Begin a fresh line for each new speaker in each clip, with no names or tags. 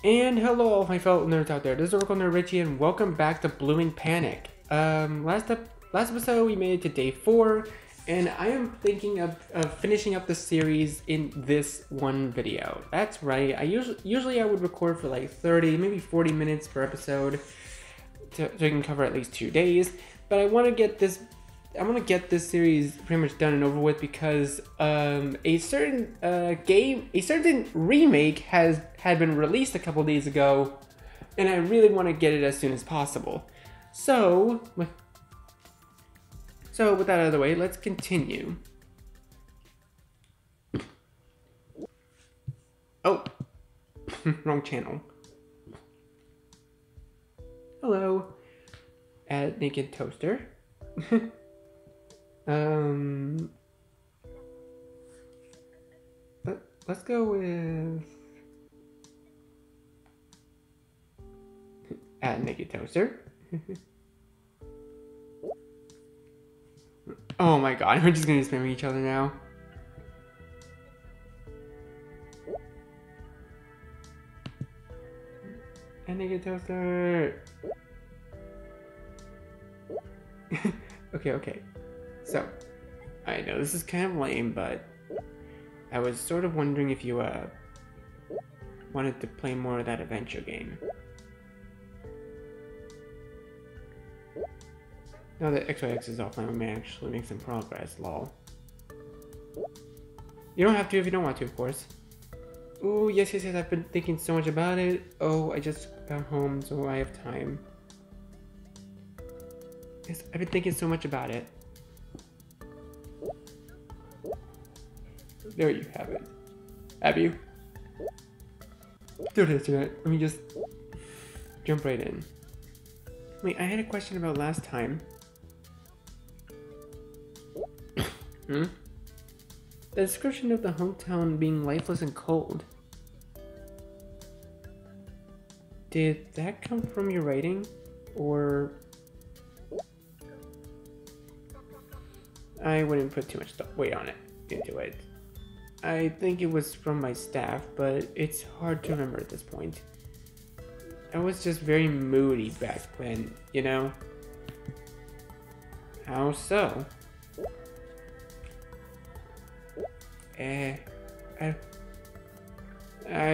And hello all my fellow nerds out there, this is Oracle Nerd Richie and welcome back to Blooming Panic. Last episode we made it to day 4 and I am thinking of finishing up the series in this one video. That's right, I usually I would record for like 30, maybe 40 minutes per episode so I can cover at least 2 days, but I want to get this series pretty much done and over with because a certain remake had been released a couple days ago, and I really want to get it as soon as possible. So with that out of the way, let's continue. Oh, wrong channel. Hello, at Naked Toaster. Let's go with at Naked Toaster. Oh my god, we're just gonna spam each other now. At Naked Toaster. Okay. So, I know this is kind of lame, but I was sort of wondering if you wanted to play more of that adventure game. Now that XYX is offline, we may actually make some progress, lol. You don't have to if you don't want to, of course. Ooh, yes, I've been thinking so much about it. Oh, I just got home, so I have time. Yes, I've been thinking so much about it. There you have it. Have you? Don't answer that. Let me just jump right in. Wait, I had a question about last time. The description of the hometown being lifeless and cold. Did that come from your writing? Or... I wouldn't put too much weight on it, into it. I think it was from my staff, but it's hard to remember at this point. I was just very moody back then, you know? How so? I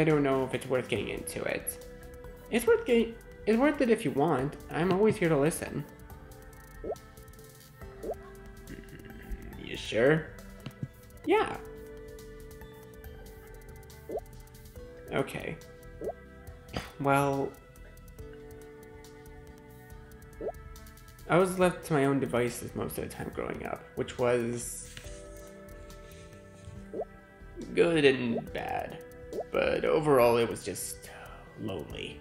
don't know if it's worth getting into it. It's worth it if you want. I'm always here to listen. You sure? Yeah. Okay. Well, I was left to my own devices most of the time growing up, which was good and bad, but overall it was just lonely.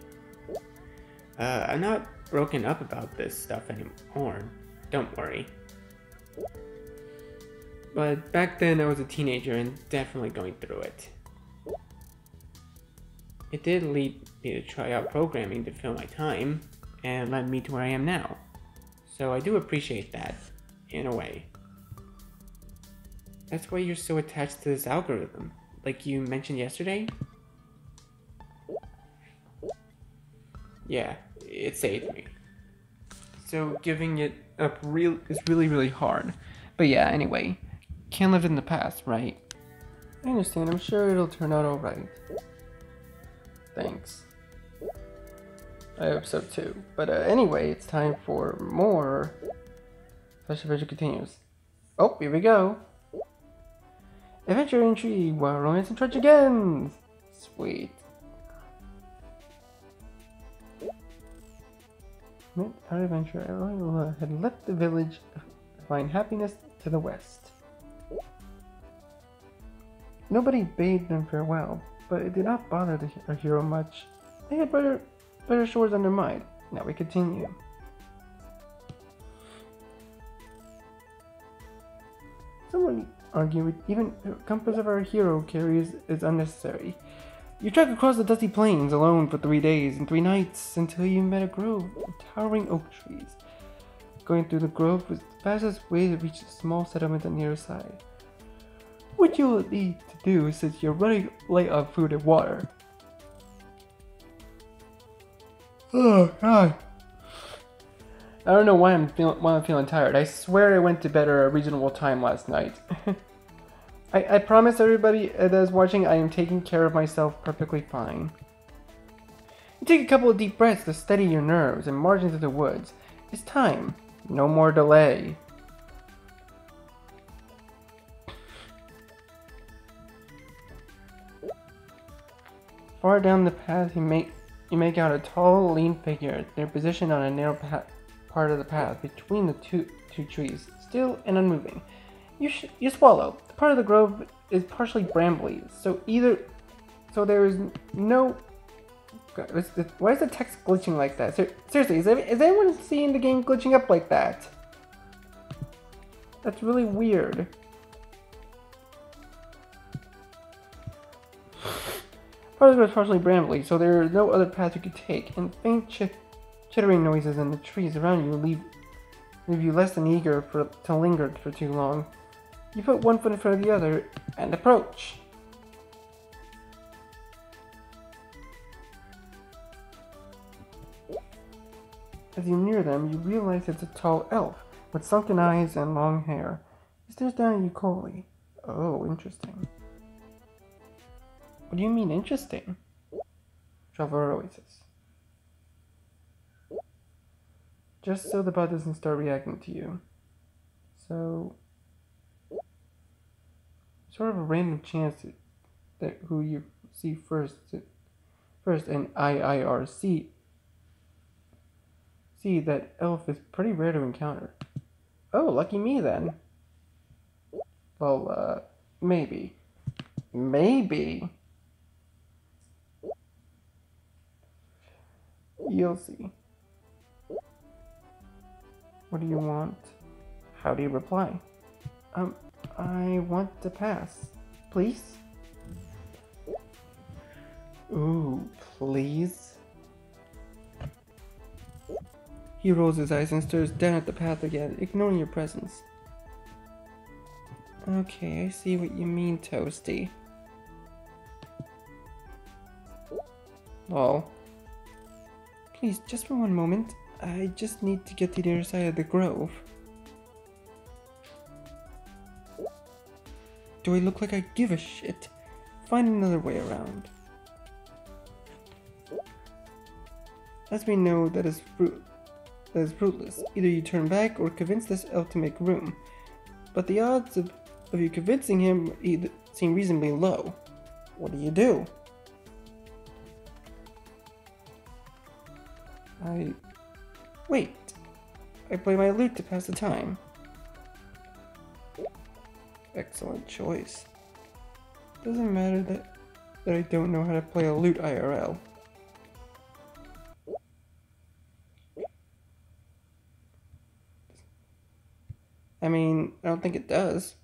I'm not broken up about this stuff anymore, don't worry. But back then I was a teenager and definitely going through it. It did lead me to try out programming to fill my time, and led me to where I am now. So I do appreciate that, in a way. That's why you're so attached to this algorithm, like you mentioned yesterday? Yeah, it saved me. So giving it up is really hard. But yeah, anyway, can't live in the past, right? I understand, I'm sure it'll turn out alright. Thanks. I hope so too. But anyway, it's time for more Flash Adventure continues. Oh, here we go. Adventure intrigue while romance and trudge again. Sweet. Our adventure, Aurora had left the village to find happiness to the west. Nobody bade them farewell, but it did not bother our hero much. They had better shores on their mind. Now we continue. Someone argued even the compass of our hero carries is unnecessary. You trek across the dusty plains alone for 3 days and 3 nights until you met a grove of towering oak trees. Going through the grove was the fastest way to reach a small settlement on the other side. What you'll need to do since you're running late on food and water. Oh God. I don't know why I'm feeling tired. I swear I went to bed at a reasonable time last night. I promise everybody that is watching I am taking care of myself perfectly fine. You take a couple of deep breaths to steady your nerves and march into the woods. It's time. No more delay. Far down the path, you make out a tall, lean figure. They're positioned on a narrow part of the path between the two trees, still and unmoving. You swallow. The part of the grove is partially brambly, so there is no. God, why is the text glitching like that? Seriously, is anyone seeing the game glitching up like that? That's really weird. Part of the grove is partially brambly, so there is no other path you could take, and faint chittering noises in the trees around you leave you less than eager to linger for too long. You put one foot in front of the other and approach. As you near them, you realize it's a tall elf with sunken eyes and long hair. He stares down at you coldly. Oh, interesting. What do you mean, interesting? Traveler Oasis. Just so the bot doesn't start reacting to you. So, sort of a random chance that who you see first and IIRC see that elf is pretty rare to encounter. Oh, lucky me then. Well, maybe. Maybe. You'll see. What do you want? How do you reply? I want to pass. Please? Ooh, please? He rolls his eyes and stares down at the path again, ignoring your presence. Okay, I see what you mean, Toasty. Lol. Please, just for one moment. I just need to get to the other side of the grove. Do I look like I give a shit? Find another way around. As we know, that is fruitless. Either you turn back or convince this elf to make room. But the odds of you convincing him seem reasonably low. What do? Wait. I play my lute to pass the time. Excellent choice. Doesn't matter that I don't know how to play a lute IRL. I mean, I don't think it does.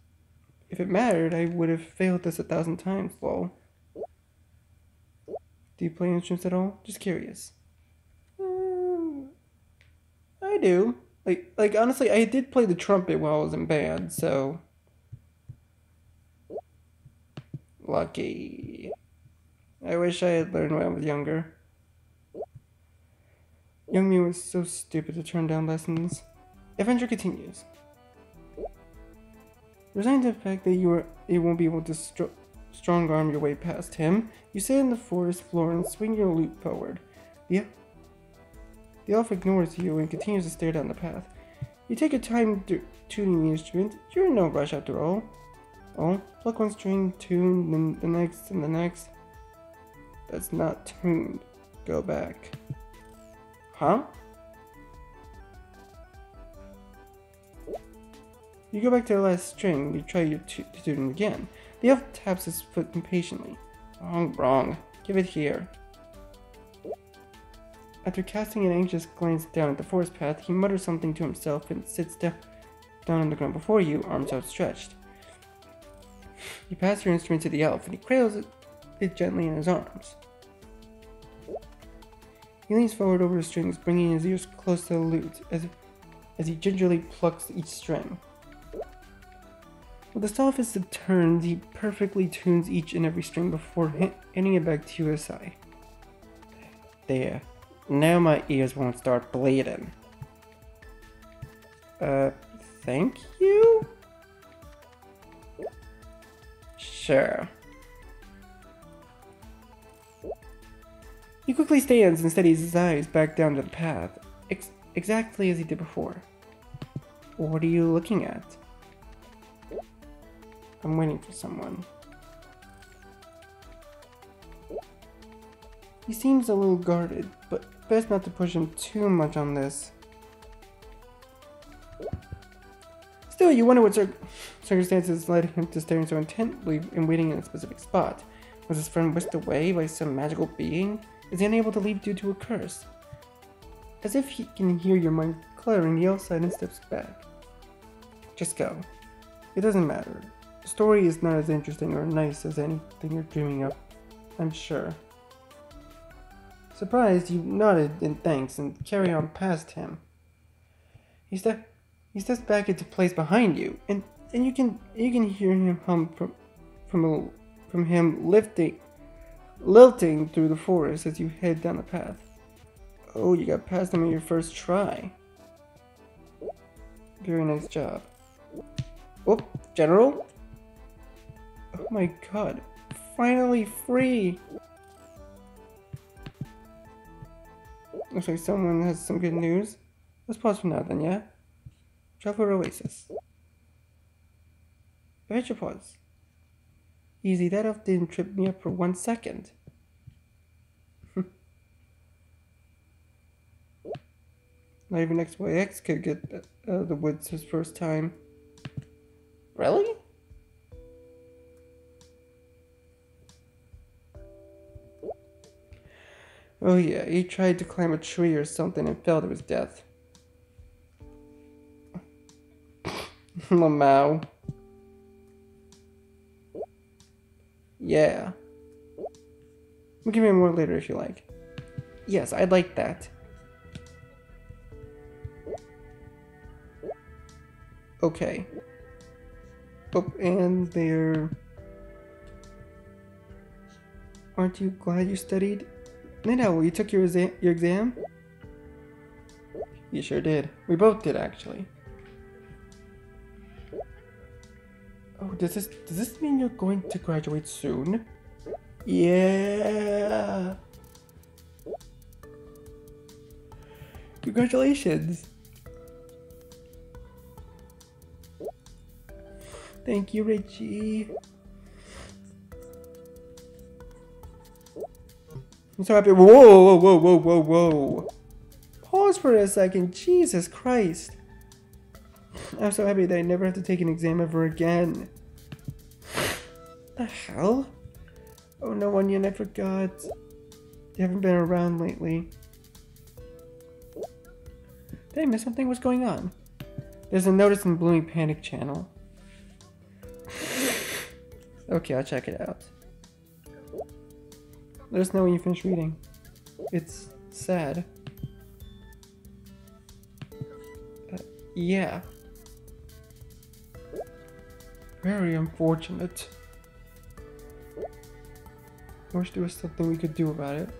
If it mattered, I would have failed this 1,000 times, lol. Do you play instruments at all? Just curious. I do. Like honestly, I did play the trumpet while I was in band, so... Lucky. I wish I had learned when I was younger. Young me was so stupid to turn down lessons. Adventure continues. Resigned to the fact that you won't be able to strong arm your way past him, you sit on the forest floor and swing your lute forward. The elf ignores you and continues to stare down the path. You take your time tuning the instrument. You're in no rush after all. Oh, pluck one string, tune, then the next, and the next. That's not tuned. Go back. Huh? You go back to the last string, you try your tune again. The elf taps his foot impatiently. Wrong. Give it here. After casting an anxious glance down at the forest path, he mutters something to himself and sits down on the ground before you, arms outstretched. You pass your instrument to the elf, and he cradles it gently in his arms. He leans forward over the strings, bringing his ears close to the lute, as he gingerly plucks each string. With the softest of turns, he perfectly tunes each and every string before handing it back to you aside. There. Now my ears won't start bleeding. Thank you? Sure. He quickly stands and steadies his eyes back down to the path, exactly as he did before. What are you looking at? I'm waiting for someone. He seems a little guarded, but best not to push him too much on this. Still, you wonder what circumstances led him to staring so intently and waiting in a specific spot. Was his friend whisked away by some magical being? Is he unable to leave due to a curse? As if he can hear your mind cluttering, he yells aside and steps back. Just go. It doesn't matter. The story is not as interesting or nice as anything you're dreaming of, I'm sure. Surprised, you nodded in thanks and carry on past him. He steps back into place behind you, and you can hear him hum from him lilting through the forest as you head down the path. Oh, you got past him on your first try. Very nice job. Oh, General? Oh my god. Finally free! Looks like someone has some good news. Let's pause for now then, yeah? Traveler Oasis. Adventure pause. Easy, that off didn't trip me up for 1 second. Not even XYX could get the woods his first time. Really? Oh yeah, he tried to climb a tree or something and fell to his death. Lamau. Yeah. We'll give me more later if you like. Yes, I'd like that. Okay. Oh, and there... Aren't you glad you studied? Night Owl, you took your exam? You sure did. We both did, actually. Oh, does this mean you're going to graduate soon? Yeah! Congratulations! Thank you, Richie. I'm so happy. Whoa, whoa, whoa, whoa, whoa, whoa. Pause for a second. Jesus Christ. I'm so happy that I never have to take an exam ever again. The hell? Oh no, Onion, I forgot. You haven't been around lately. Did I miss something? What's going on? There's a notice in the Blooming Panic channel. Okay, I'll check it out. Let us know when you finish reading. It's sad. Yeah. Very unfortunate. I wish there was something we could do about it.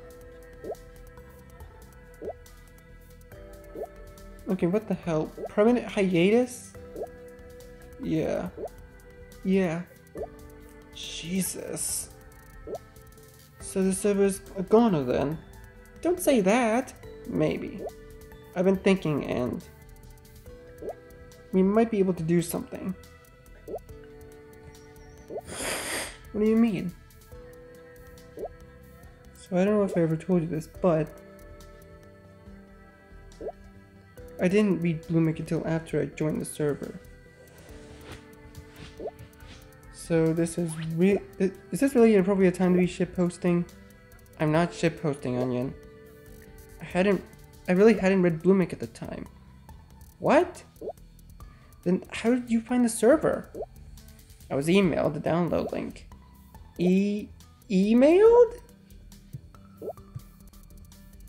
Okay, what the hell? Permanent hiatus? Yeah. Yeah. Jesus. So the server's a goner then? Don't say that. Maybe. I've been thinking and... we might be able to do something. What do you mean? So I don't know if I ever told you this, but... I didn't read Blooming until after I joined the server. So this is is this really an appropriate time to be shitposting? I'm not shitposting, Onion. I really hadn't read Blooming at the time. What? Then how did you find the server? I was emailed the download link. Emailed?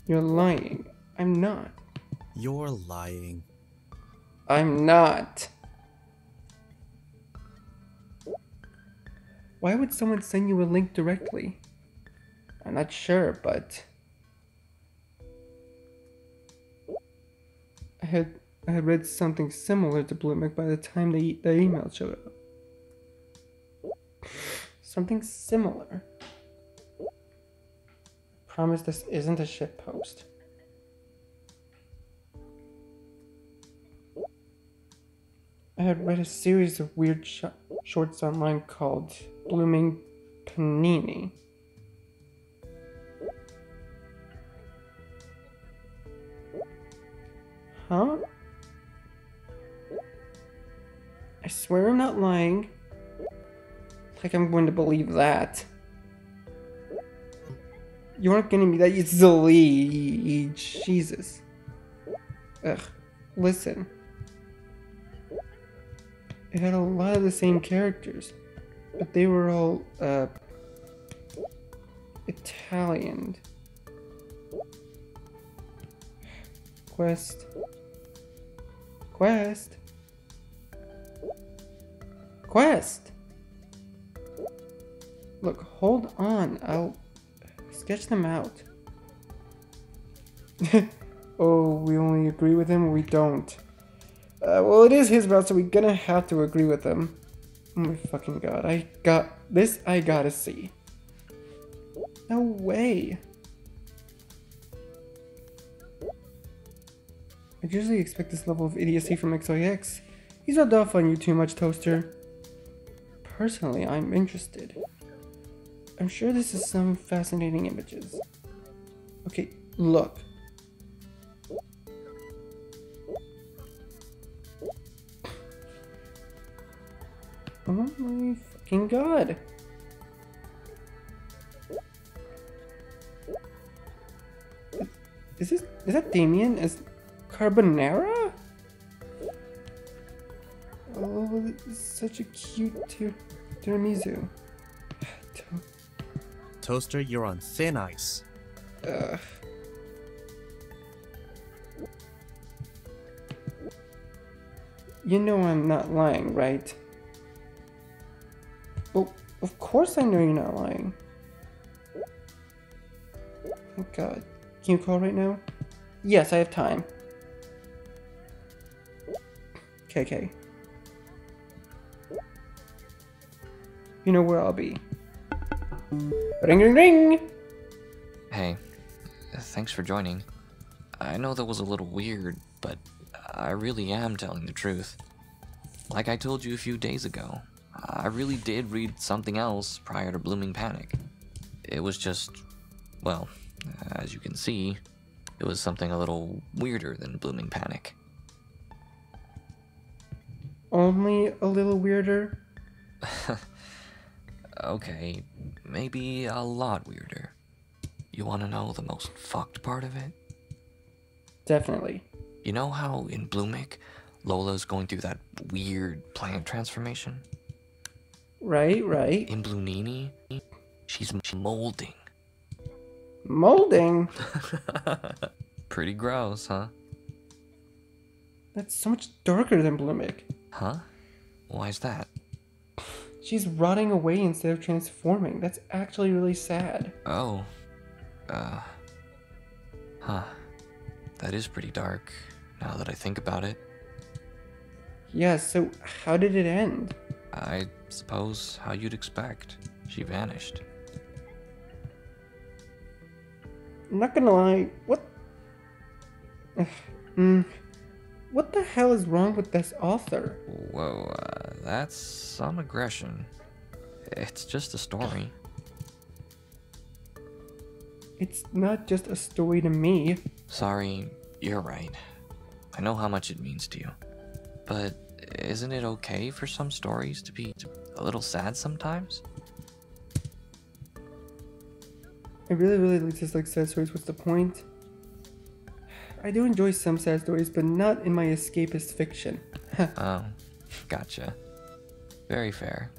You're lying. I'm not.
You're lying.
I'm not. Why would someone send you a link directly? I'm not sure, but... I had read something similar to Blooming by the time the email showed up. Something similar. Promise this isn't a shitpost. I had read a series of weird shorts online called Blooming Panini. Huh? I swear I'm not lying. Like I'm going to believe that. You aren't getting me that easily. Jesus. Ugh. Listen. It had a lot of the same characters, but they were all, Italian. Quest. Look, hold on. I'll sketch them out. Oh, we only agree with him or we don't. Well, it is his route, so we're gonna have to agree with him. Oh my fucking god. I gotta see. No way. I'd usually expect this level of idiocy from XOX. He's rubbed off on you too much, Toaster. Personally, I'm interested. I'm sure this is some fascinating images. Okay, look. Oh my fucking god. Is that Damien as Carbonara? Oh, this is such a cute tiramisu.
Toaster, you're on thin ice.
You know I'm not lying, right? Well, of course I know you're not lying. Oh god. Can you call right now? Yes, I have time. Okay. You know where I'll be. Ring, ring, ring!
Hey, thanks for joining. I know that was a little weird, but I really am telling the truth. Like I told you a few days ago, I really did read something else prior to Blooming Panic. It was just, well, as you can see, it was something a little weirder than Blooming Panic.
Only a little weirder?
Okay, maybe a lot weirder. You want to know the most fucked part of it?
Definitely.
You know how in Blooming, Lola's going through that weird plant transformation?
Right.
In Blunini, she's molding.
Molding?
Pretty gross, huh?
That's so much darker than Blooming.
Huh? Why's that?
She's rotting away instead of transforming. That's actually really sad.
Oh. Huh. That is pretty dark, now that I think about it.
Yeah, so how did it end?
I suppose how you'd expect. She vanished.
I'm not gonna lie, what the hell is wrong with this author?
Whoa, that's some aggression. It's just a story.
It's not just a story to me.
Sorry, you're right. I know how much it means to you. But isn't it okay for some stories to be a little sad sometimes?
I really just like sad stories. What's the point? I do enjoy some sad stories, but not in my escapist fiction.
Oh, gotcha. Very fair.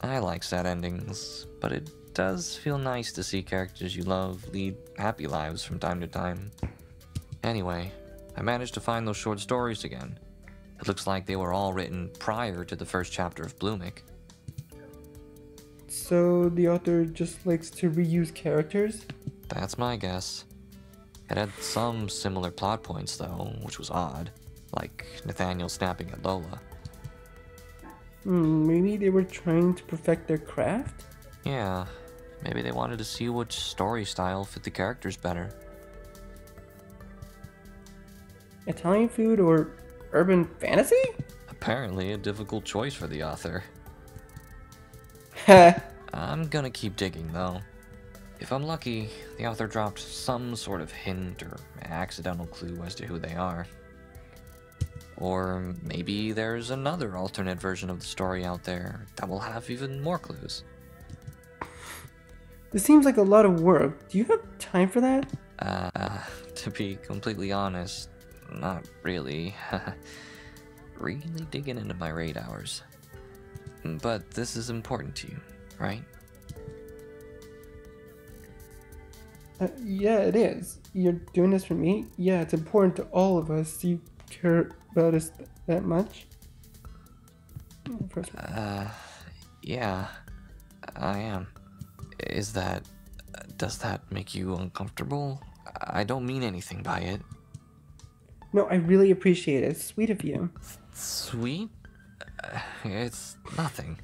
I like sad endings, but it does feel nice to see characters you love lead happy lives from time to time. Anyway, I managed to find those short stories again. It looks like they were all written prior to the first chapter of Blooming.
So the author just likes to reuse characters?
That's my guess. It had some similar plot points, though, which was odd, like Nathaniel snapping at Lola.
Maybe they were trying to perfect their craft?
Yeah, maybe they wanted to see which story style fit the characters better.
Italian food or urban fantasy?
Apparently, a difficult choice for the author.
Heh.
I'm gonna keep digging, though. If I'm lucky, the author dropped some sort of hint or accidental clue as to who they are. Or maybe there's another alternate version of the story out there that will have even more clues.
This seems like a lot of work. Do you have time for that?
To be completely honest, not really. Really digging into my raid hours. But this is important to you, right?
Yeah, it is. You're doing this for me? Yeah, it's important to all of us. You care about us that much?
Yeah, I am. Does that make you uncomfortable? I don't mean anything by it.
No, I really appreciate it. It's sweet of you.
Sweet? It's nothing.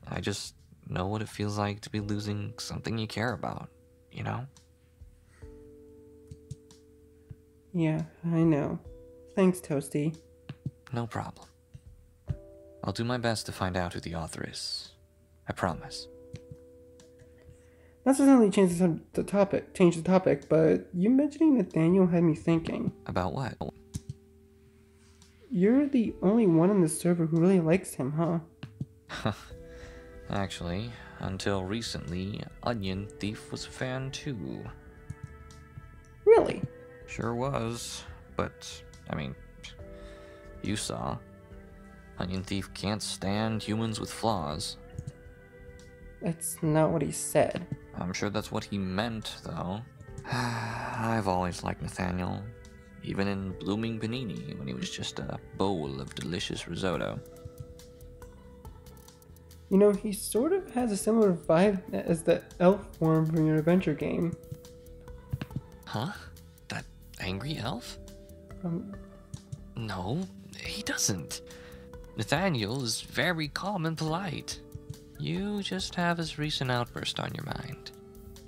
I just know what it feels like to be losing something you care about, you know?
Yeah, I know. Thanks, Toasty.
No problem. I'll do my best to find out who the author is. I promise.
Not to suddenly change the topic, but you mentioning Nathaniel had me thinking.
About what?
You're the only one on the server who really likes him, huh?
Actually, until recently, Onion Thief was a fan too.
Really?
Sure was, but, I mean, you saw. Onion Thief can't stand humans with flaws.
That's not what he said.
I'm sure that's what he meant, though. I've always liked Nathaniel, even in Blooming Panini when he was just a bowl of delicious risotto.
You know, he sort of has a similar vibe as the elf form from your adventure game.
Huh? That angry elf?
Um,
No, he doesn't. Nathaniel is very calm and polite. You just have his recent outburst on your mind.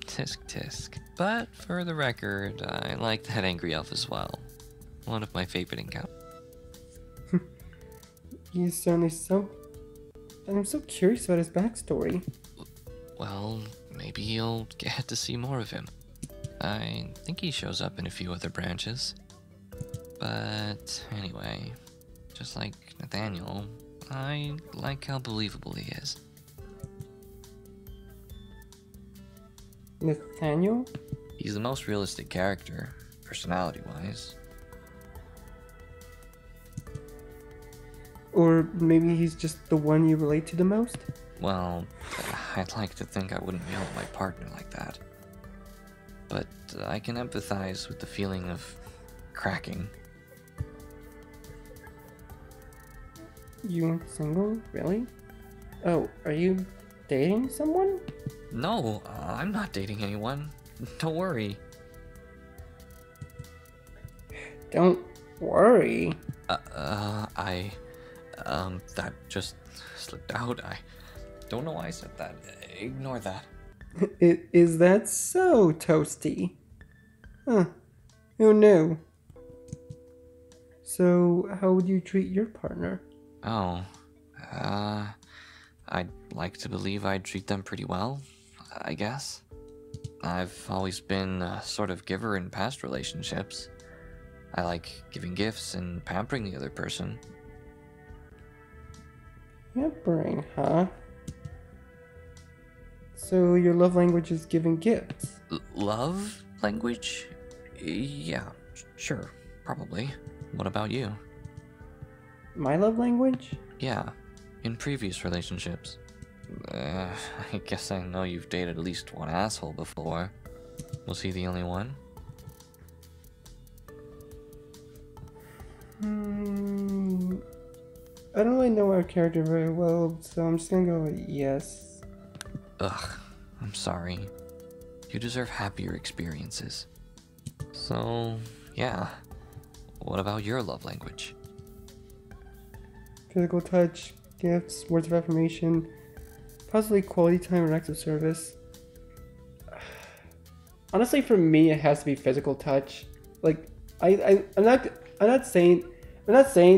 Tisk tisk. But for the record, I like that angry elf as well. One of my favorite encounters.
he's certainly so... I'm so curious about his backstory.
Well, maybe you'll get to see more of him. I think he shows up in a few other branches. But anyway, just like Nathaniel, I like how believable he is.
Nathaniel?
He's the most realistic character, personality-wise.
Or maybe he's just the one you relate to the most?
Well, I'd like to think I wouldn't yell at my partner like that. But I can empathize with the feeling of cracking.
You aren't single? Really? Oh, are you dating someone?
No, I'm not dating anyone. Don't worry.
Don't worry.
That just slipped out. I don't know why I said that. Ignore that.
Is that so, Toasty? Huh. Who knew? So, how would you treat your partner?
Oh, I'd like to believe I'd treat them pretty well, I guess. I've always been a sort of giver in past relationships. I like giving gifts and pampering the other person.
Pampering, huh? So your love language is giving gifts?
Love language? Yeah, sure, probably. What about you?
My love language?
Yeah, in previous relationships. I guess I know you've dated at least one asshole before. Was he the only one?
I don't really know our character very well, so I'm just gonna go with yes.
Ugh, I'm sorry. You deserve happier experiences. So, yeah. What about your love language?
Physical touch, gifts, words of affirmation, possibly quality time and acts of service. Honestly, for me, it has to be physical touch. Like, I'm not saying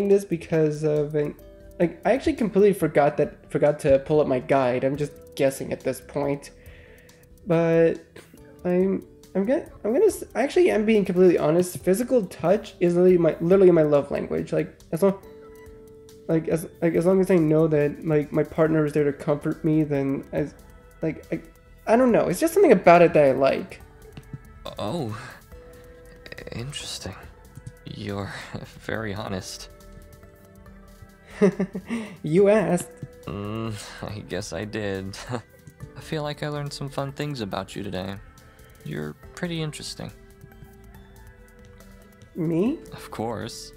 this because of like I actually completely forgot to pull up my guide. I'm just guessing at this point, but I'm being completely honest. Physical touch is literally my love language. Like as long as I know that like my partner is there to comfort me, then I don't know. It's just something about it that I like.
Oh, interesting. You're very honest.
You asked.
I guess I did. I feel like I learned some fun things about you today. You're pretty interesting.
Me?
Of course.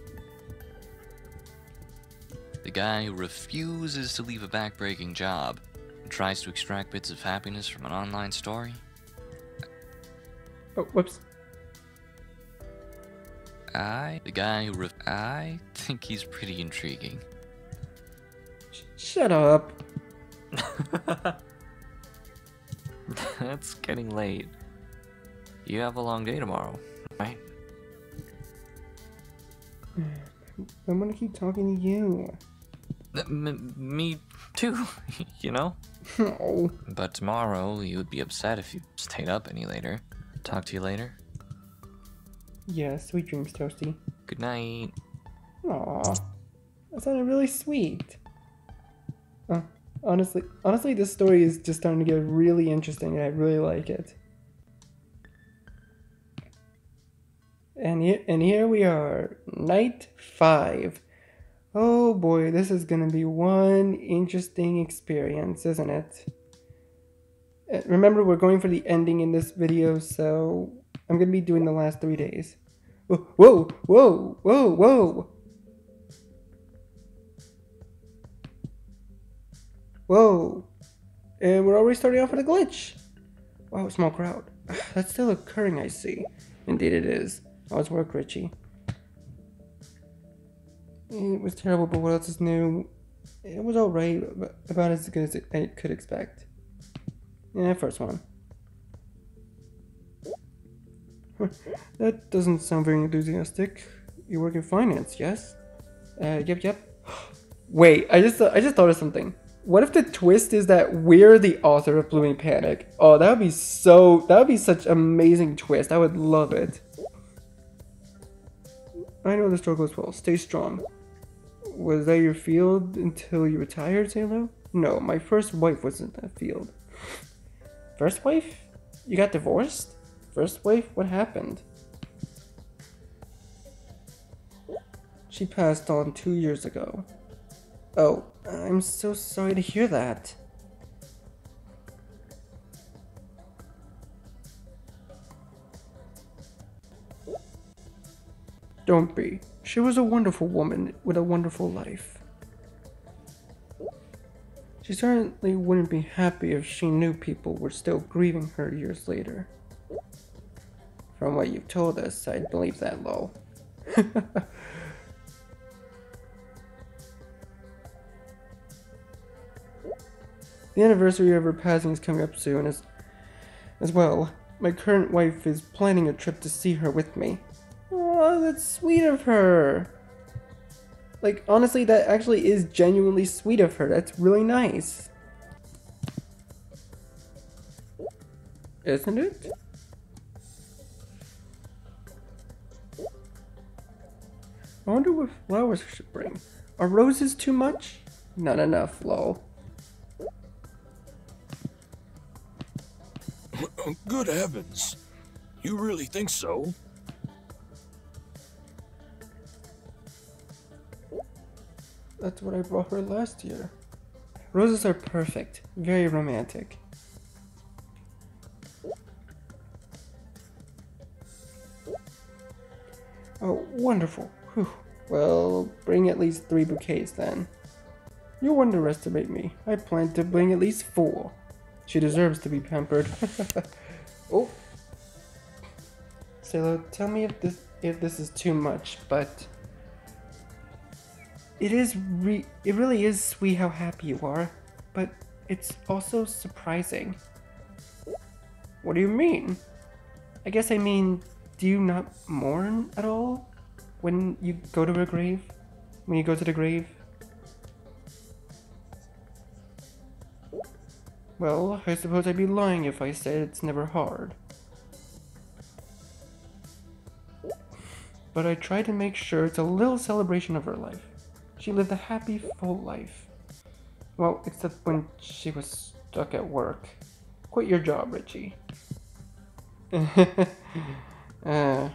The guy who refuses to leave a backbreaking job and tries to extract bits of happiness from an online story.
Oh, whoops.
I think he's pretty intriguing.
Shut up.
It's getting late. You have a long day tomorrow, right?
I want to keep talking to you.
Me too, you know?
Oh.
But tomorrow, you would be upset if you stayed up any later. Talk to you later.
Yeah, sweet dreams, Toasty.
Good night.
Aw, that sounded really sweet. Honestly, this story is just starting to get really interesting, and I really like it. And here we are, night 5. Oh boy, this is gonna be one interesting experience, isn't it? Remember, we're going for the ending in this video, so I'm gonna be doing the last 3 days. Whoa, whoa, whoa, whoa, whoa! Whoa! And we're already starting off with a glitch! Wow, small crowd. That's still occurring, I see. Indeed it is. How's work, Richie? It was terrible, but what else is new? It was alright, about as good as I could expect. Yeah, first one. That doesn't sound very enthusiastic. You work in finance, yes? Yep. Wait, I just thought of something. What if the twist is that we're the author of Blooming Panic? Oh, that would be such an amazing twist. I would love it. I know the struggle as well. Stay strong. Was that your field until you retired, Zalo? No, my first wife was in that field. First wife? You got divorced? First wife? What happened? She passed on 2 years ago. Oh, I'm so sorry to hear that. Don't be. She was a wonderful woman with a wonderful life. She certainly wouldn't be happy if she knew people were still grieving her years later. From what you've told us, I'd believe that, lol. The anniversary of her passing is coming up soon as well. My current wife is planning a trip to see her with me. Oh, that's sweet of her. Like, honestly, that actually is genuinely sweet of her. That's really nice. Isn't it? I wonder what flowers I should bring. Are roses too much? Not enough, lol.
Good heavens. You really think so?
That's what I brought her last year. Roses are perfect. Very romantic. Oh, wonderful. Whew. Well, bring at least 3 bouquets then. You underestimate me. I plan to bring at least 4. She deserves to be pampered. Oh. Salo, tell me if this is too much, but it really is sweet how happy you are, but it's also surprising. What do you mean? I guess I mean, do you not mourn at all when you go to a grave? When you go to the grave? Well, I suppose I'd be lying if I said it's never hard. But I try to make sure it's a little celebration of her life. She lived a happy, full life. Well, except when she was stuck at work. Quit your job, Richie. I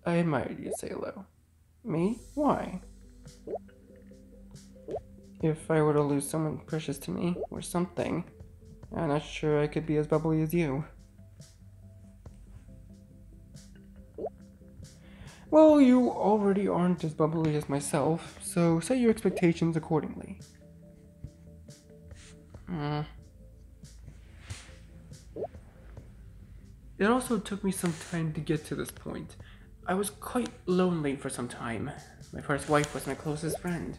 admire you, Salo. Me? Why? If I were to lose someone precious to me, or something, I'm not sure I could be as bubbly as you. Well, you already aren't as bubbly as myself, so set your expectations accordingly. It also took me some time to get to this point. I was quite lonely for some time. My first wife was my closest friend.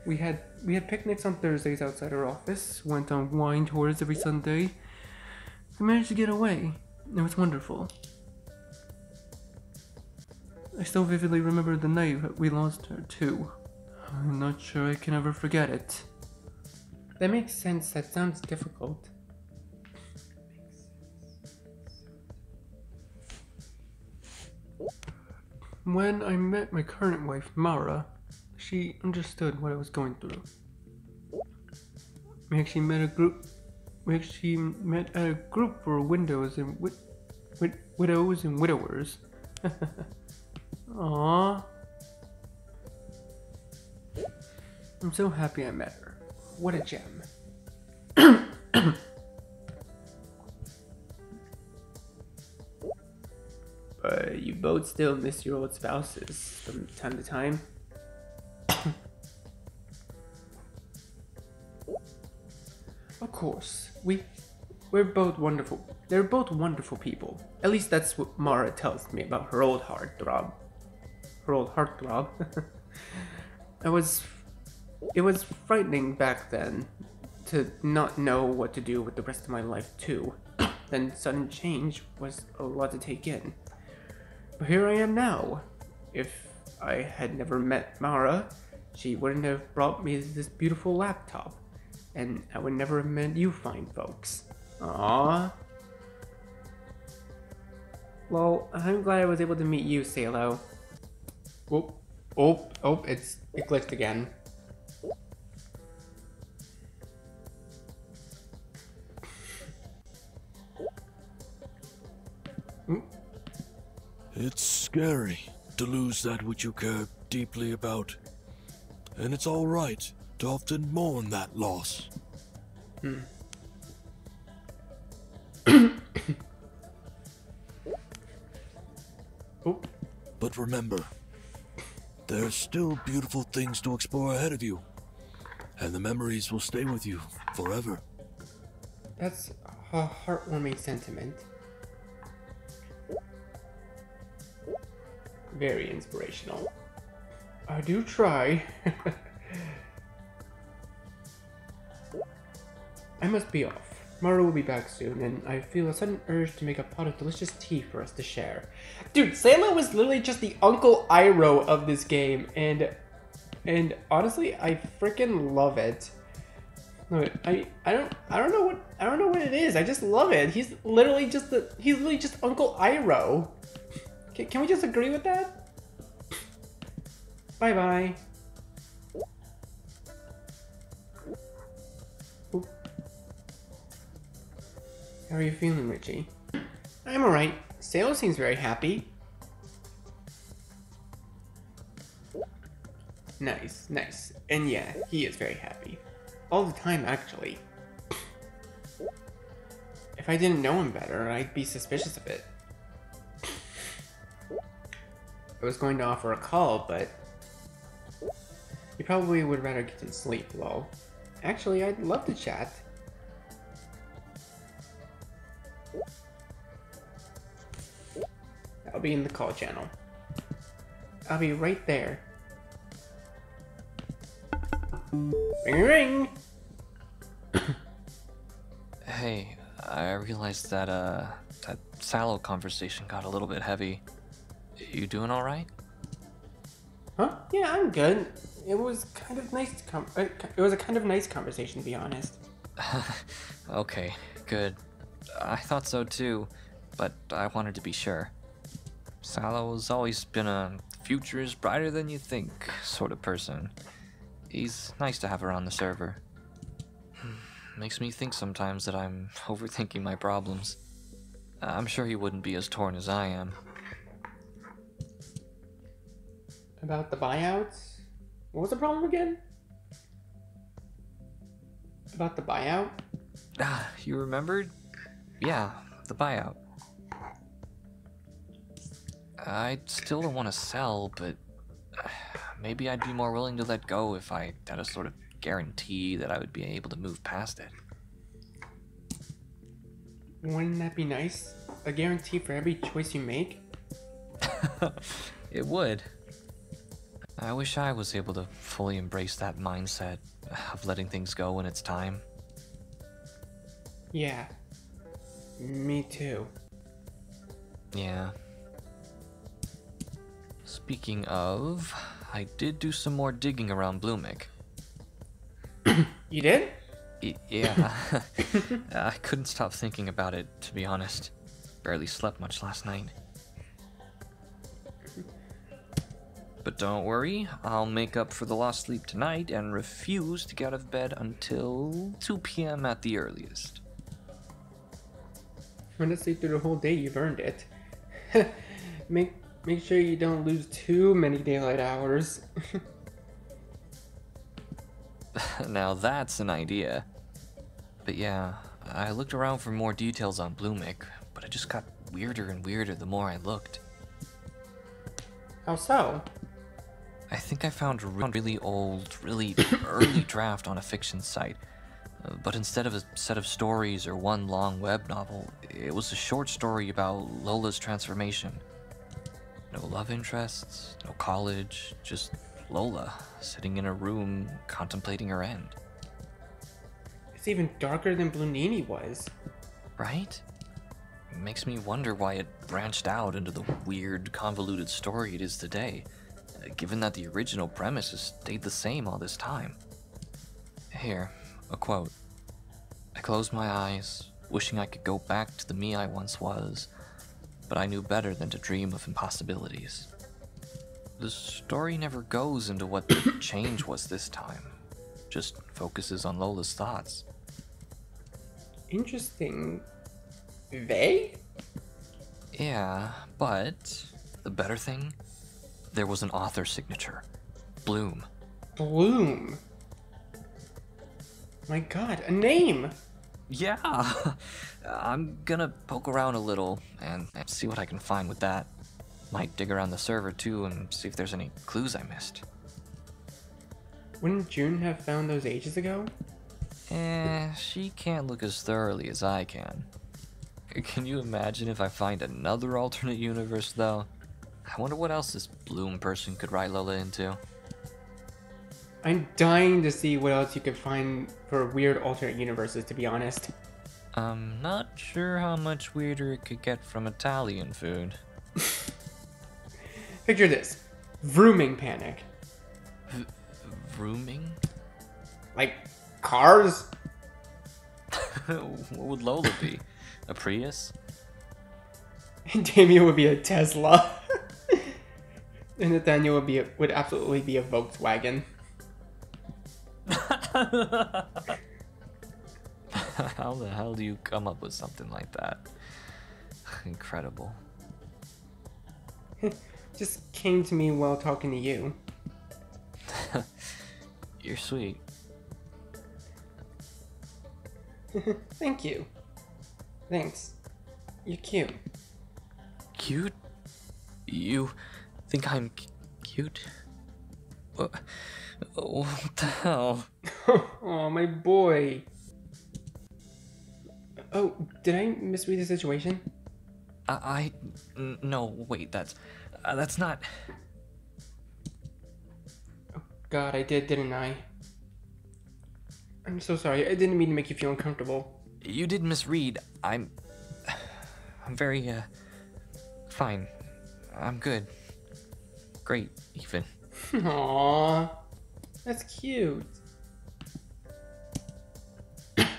We had picnics on Thursdays outside our office, went on wine tours every Sunday. We managed to get away. It was wonderful. I still vividly remember the night we lost her, too. I'm not sure I can ever forget it. That makes sense. That sounds difficult. When I met my current wife, Mara, she understood what I was going through. We actually met at a group for widows and widows and widowers. Aww. I'm so happy I met her. What a gem. But you both still miss your old spouses from time to time. Of course, we're both wonderful. They're both wonderful people. At least that's what Mara tells me about her old heartthrob. Her old heartthrob. It was frightening back then to not know what to do with the rest of my life too. Then sudden change was a lot to take in. But here I am now. If I had never met Mara, she wouldn't have brought me this beautiful laptop. And I would never have met you fine folks. Aww. Well, I'm glad I was able to meet you, Salo. Oh, it glitched again.
It's scary to lose that which you care deeply about. And it's alright to often mourn that loss.
Oh.
But remember, there's still beautiful things to explore ahead of you. And the memories will stay with you forever.
That's a heartwarming sentiment. Very inspirational. I do try. I must be off. Mara will be back soon, and I feel a sudden urge to make a pot of delicious tea for us to share. Dude, Salo was literally just the Uncle Iroh of this game, and honestly, I freaking love it. Look, I don't know what it is. I just love it. He's literally just Uncle Iroh. Can we just agree with that? Bye bye. How are you feeling, Richie? I'm alright. Salo seems very happy. Nice. And yeah, he is very happy. All the time, actually. If I didn't know him better, I'd be suspicious of it. I was going to offer a call, but you probably would rather get some sleep, lol. Actually, I'd love to chat. I'll be in the call channel. I'll be right there. Ring ring!
Hey, I realized that that sallow conversation got a little bit heavy. You doing all right?
Huh? Yeah, I'm good. It was kind of nice. It was a kind of nice conversation, to be honest.
Okay, good. I thought so too, but I wanted to be sure. Sallow's always been a future is brighter than you think sort of person. He's nice to have around the server. Makes me think sometimes that I'm overthinking my problems. I'm sure he wouldn't be as torn as I am.
About the buyouts? What was the problem again? About the buyout?
Ah, you remembered? Yeah, the buyout. I still don't want to sell, but maybe I'd be more willing to let go if I had a sort of guarantee that I would be able to move past it.
Wouldn't that be nice? A guarantee for every choice you make?
It would. I wish I was able to fully embrace that mindset of letting things go when it's time.
Yeah. Me too.
Yeah. Speaking of, I did do some more digging around Bloomik.
You did?
Yeah. I couldn't stop thinking about it, to be honest. Barely slept much last night. But don't worry, I'll make up for the lost sleep tonight and refuse to get out of bed until 2 p.m. at the earliest.
Run to sleep through the whole day, you've earned it. Make sure you don't lose too many daylight hours.
Now that's an idea. But yeah, I looked around for more details on Bloomik, but it just got weirder and weirder the more I looked.
How so?
I think I found a really old, really early draft on a fiction site. But instead of a set of stories or one long web novel, it was a short story about Lola's transformation. No love interests, no college, just Lola sitting in a room contemplating her end.
It's even darker than Blue Nini was.
Right? It makes me wonder why it branched out into the weird, convoluted story it is today, given that the original premise has stayed the same all this time. Here, a quote. I closed my eyes, wishing I could go back to the me I once was, but I knew better than to dream of impossibilities. The story never goes into what the change was this time, just focuses on Lola's thoughts.
Interesting. They?
Yeah, but the better thing? There was an author signature. Bloom.
Bloom. My god, a name!
Yeah! I'm gonna poke around a little and see what I can find with that. Might dig around the server too and see if there's any clues I missed.
Wouldn't June have found those ages ago?
She can't look as thoroughly as I can. Can you imagine if I find another alternate universe though? I wonder what else this Bloom person could write Lola into.
I'm dying to see what else you could find for weird alternate universes, to be honest.
I'm not sure how much weirder it could get from Italian food.
Picture this. Vrooming panic.
Vrooming?
Like, cars?
What would Lola be? A Prius?
Damien would be a Tesla. And Nathaniel would absolutely be a Volkswagen.
How the hell do you come up with something like that? Incredible.
Just came to me while talking to you.
You're sweet.
Thank you. Thanks. You're cute.
Cute? You think I'm cute? What the hell?
Oh, my boy. Oh, did I misread the situation?
No, wait, that's not...
God, I did, didn't I? I'm so sorry. I didn't mean to make you feel uncomfortable.
You did misread. I'm very, fine. I'm good. Great, even.
Aww. That's cute.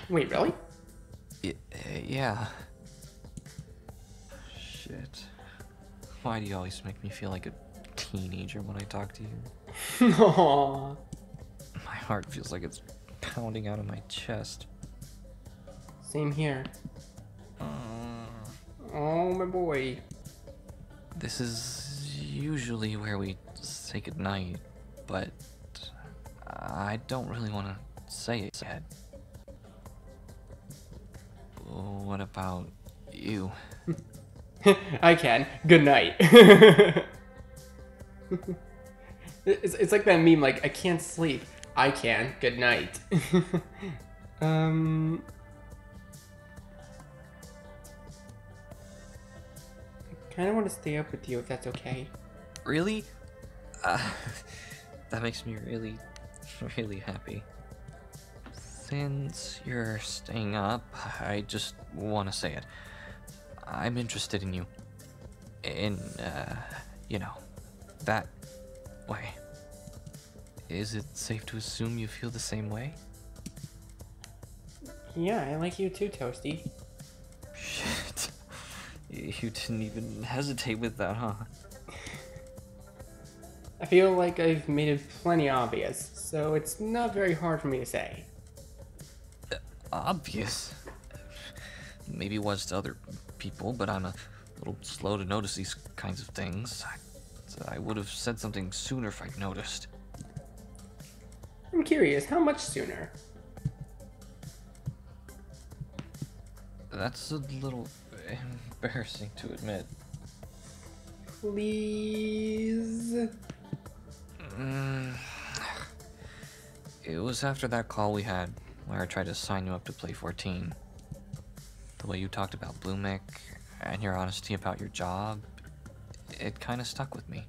Wait, really?
Yeah. Shit. Why do you always make me feel like a teenager when I talk to you?
Aww.
My heart feels like it's pounding out of my chest.
Same here. Oh, my boy.
This is usually where we say goodnight, but I don't really want to say it yet. What about you?
I can. Good night. It's like that meme, like, I can't sleep. I can. Good night. I kind of want to stay up with you if that's okay.
Really? That makes me really, really happy. Since you're staying up, I just want to say it. I'm interested in you. In, that way. Is it safe to assume you feel the same way?
Yeah, I like you too, Toasty.
Shit. You didn't even hesitate with that, huh?
I feel like I've made it plenty obvious, so it's not very hard for me to say.
Obvious? Maybe it was to other people, but I'm a little slow to notice these kinds of things. I would have said something sooner if I'd noticed.
I'm curious, how much sooner?
That's a little embarrassing to admit.
Please?
It was after that call we had, where I tried to sign you up to play 14. The way you talked about Bloomic, and your honesty about your job, it kind of stuck with me.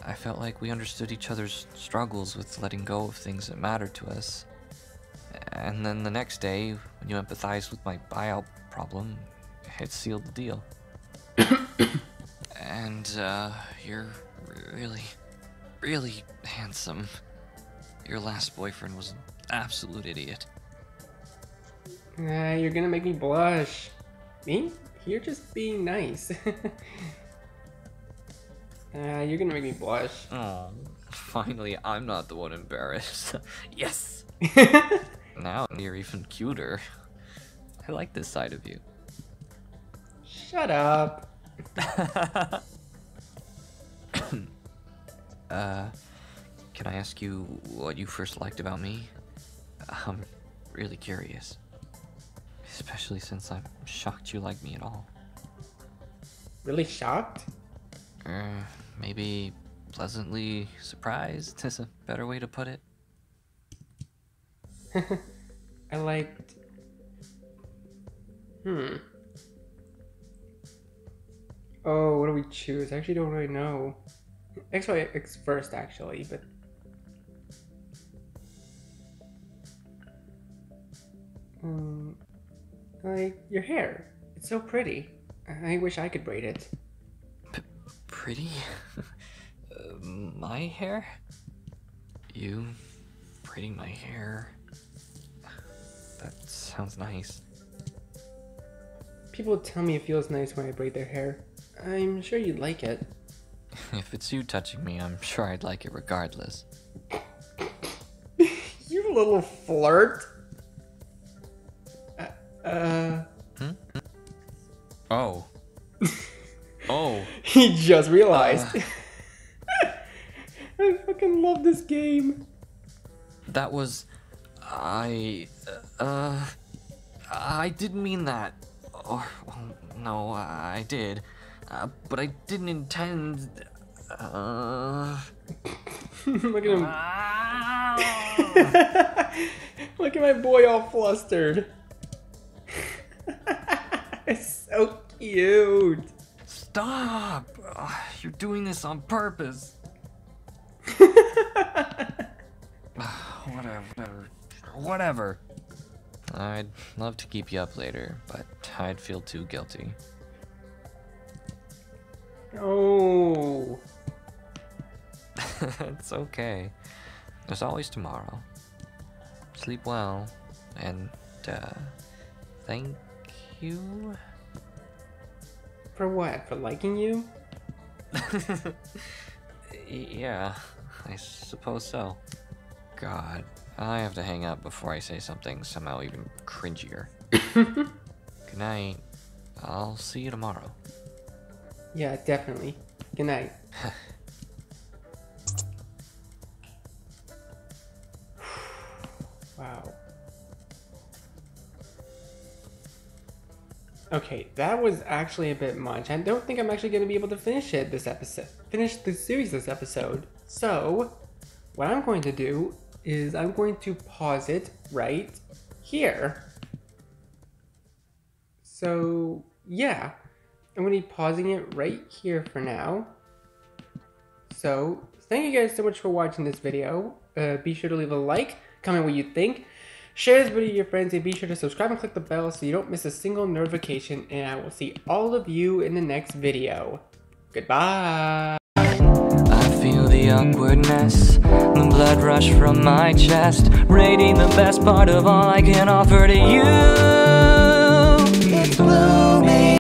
I felt like we understood each other's struggles with letting go of things that mattered to us. And then the next day, when you empathized with my buyout problem, it sealed the deal. And, you're really, really handsome. Your last boyfriend was an absolute idiot.
You're gonna make me blush. Me? You're just being nice. You're gonna make me blush.
Oh, finally, I'm not the one embarrassed. Yes! Now you're even cuter. I like this side of you.
Shut up.
Can I ask you what you first liked about me? I'm really curious. Especially since I'm shocked you like me at all.
Really shocked?
Maybe pleasantly surprised is a better way to put it.
I liked... Oh, what do we choose? I actually don't really know. Actually, X first, actually, but... like, your hair. It's so pretty. I wish I could braid it.
Pretty? My hair? You braiding my hair? That sounds nice.
People tell me it feels nice when I braid their hair. I'm sure you'd like it.
If it's you touching me, I'm sure I'd like it regardless.
You little flirt.
Oh. Oh.
He just realized. I fucking love this game.
That was... I didn't mean that. Or, well, no, I did. But I didn't intend...
Look at him. Look at my boy all flustered. It's so cute. cute.
Stop! You're doing this on purpose. Whatever. I'd love to keep you up later, but I'd feel too guilty.
Oh.
It's okay. There's always tomorrow. Sleep well, and, thank you?
For what? For liking you?
Yeah, I suppose so. God, I have to hang up before I say something somehow even cringier. Good night. I'll see you tomorrow.
Yeah, definitely. Good night. Wow. Okay, that was actually a bit much. I don't think I'm actually going to be able to finish the series this episode. So, what I'm going to do is I'm going to pause it right here. So, yeah. I'm going to be pausing it right here for now. So, thank you guys so much for watching this video. Be sure to leave a like, comment what you think, share this video with your friends, and be sure to subscribe and click the bell so you don't miss a single notification, and I will see all of you in the next video. Goodbye!
I feel the awkwardness, the blood rush from my chest, rating the best part of all I can offer to you.